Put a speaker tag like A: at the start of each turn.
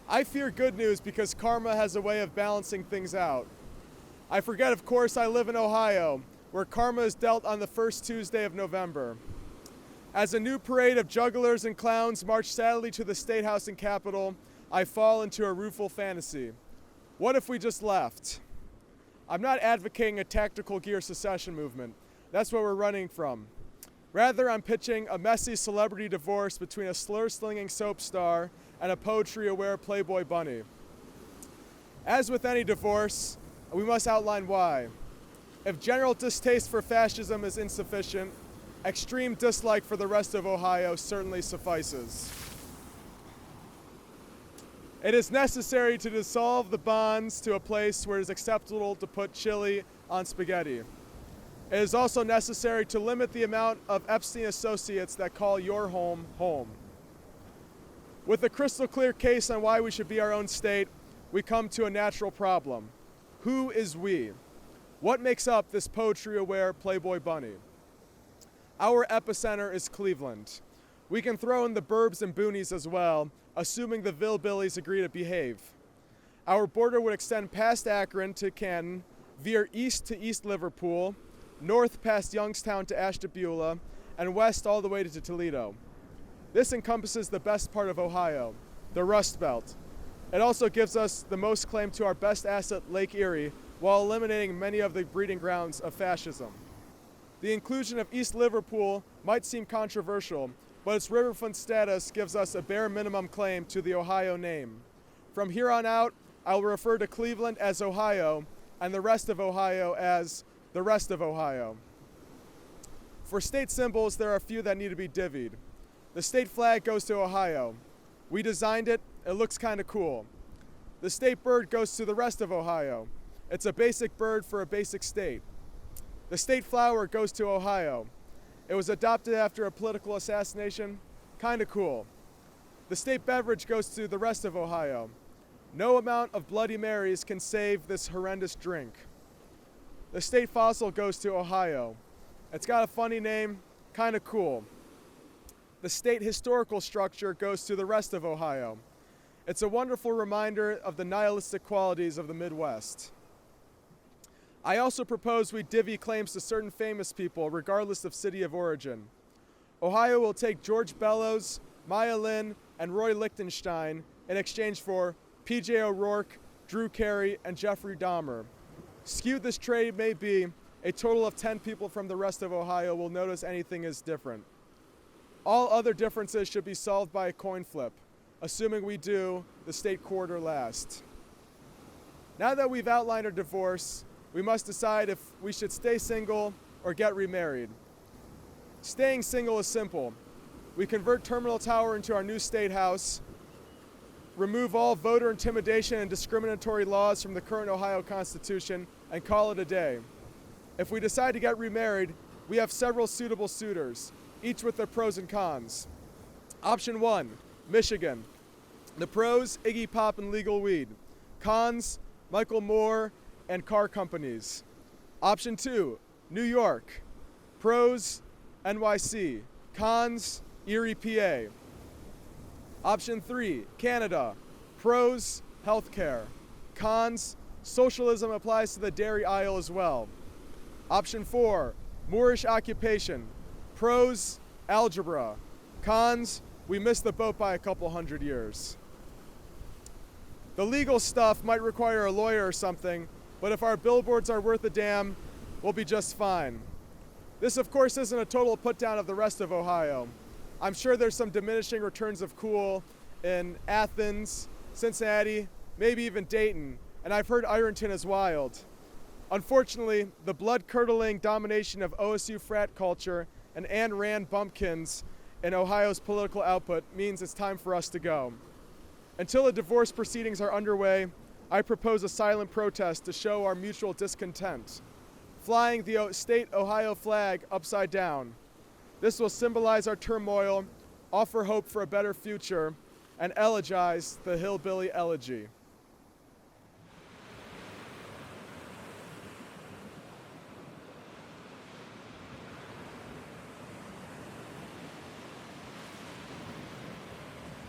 A: I fear good news because karma has a way of balancing things out. I forget, of course, I live in Ohio, where karma is dealt on the first Tuesday of November. As a new parade of jugglers and clowns march sadly to the State House and Capitol, I fall into a rueful fantasy. What if we just left? I'm not advocating a tactical gear secession movement. That's what we're running from. Rather, I'm pitching a messy celebrity divorce between a slur-slinging soap star and a poetry-aware Playboy bunny. As with any divorce, we must outline why. If general distaste for fascism is insufficient, extreme dislike for the rest of Ohio certainly suffices. It is necessary to dissolve the bonds to a place where it is acceptable to put chili on spaghetti. It is also necessary to limit the amount of Epstein associates that call your home home. With a crystal clear case on why we should be our own state, we come to a natural problem. Who is we? What makes up this poetry-aware Playboy bunny? Our epicenter is Cleveland. We can throw in the burbs and boonies as well, assuming the Villbillies agree to behave. Our border would extend past Akron to Canton, veer east to East Liverpool, north past Youngstown to Ashtabula, and west all the way to Toledo. This encompasses the best part of Ohio, the Rust Belt. It also gives us the most claim to our best asset, Lake Erie, while eliminating many of the breeding grounds of fascism. The inclusion of East Liverpool might seem controversial, but its riverfront status gives us a bare minimum claim to the Ohio name. From here on out, I will refer to Cleveland as Ohio and the rest of Ohio as the rest of Ohio. For state symbols, there are a few that need to be divvied. The state flag goes to Ohio. We designed it, it looks kind of cool. The state bird goes to the rest of Ohio. It's a basic bird for a basic state. The state flower goes to Ohio. It was adopted after a political assassination, kind of cool. The state beverage goes to the rest of Ohio. No amount of Bloody Marys can save this horrendous drink. The state fossil goes to Ohio. It's got a funny name, kind of cool. The state historical structure goes to the rest of Ohio. It's a wonderful reminder of the nihilistic qualities of the Midwest. I also propose we divvy claims to certain famous people, regardless of city of origin. Ohio will take George Bellows, Maya Lin, and Roy Lichtenstein in exchange for P.J. O'Rourke, Drew Carey, and Jeffrey Dahmer. Skewed this trade may be, a total of 10 people from the rest of Ohio will notice anything is different. All other differences should be solved by a coin flip, assuming we do the state quarter last. Now that we've outlined our divorce, we must decide if we should stay single or get remarried. Staying single is simple. We convert Terminal Tower into our new state house, remove all voter intimidation and discriminatory laws from the current Ohio Constitution, and call it a day. If we decide to get remarried, we have several suitable suitors, each with their pros and cons. Option 1, Michigan. The pros, Iggy Pop and legal weed. Cons, Michael Moore and car companies. Option 2, New York. Pros, NYC. Cons, Erie, PA. Option 3, Canada. Pros, healthcare. Cons, socialism applies to the dairy aisle as well. Option 4, Moorish occupation. Pros, algebra. Cons, we missed the boat by a couple hundred years. The legal stuff might require a lawyer or something, but if our billboards are worth a damn, we'll be just fine. This, of course, isn't a total put-down of the rest of Ohio. I'm sure there's some diminishing returns of cool in Athens, Cincinnati, maybe even Dayton, and I've heard Ironton is wild. Unfortunately, the blood-curdling domination of OSU frat culture and Ayn Rand bumpkins in Ohio's political output means it's time for us to go. Until the divorce proceedings are underway, I propose a silent protest to show our mutual discontent, flying the state Ohio flag upside down. This will symbolize our turmoil, offer hope for a better future, and elegize the hillbilly elegy.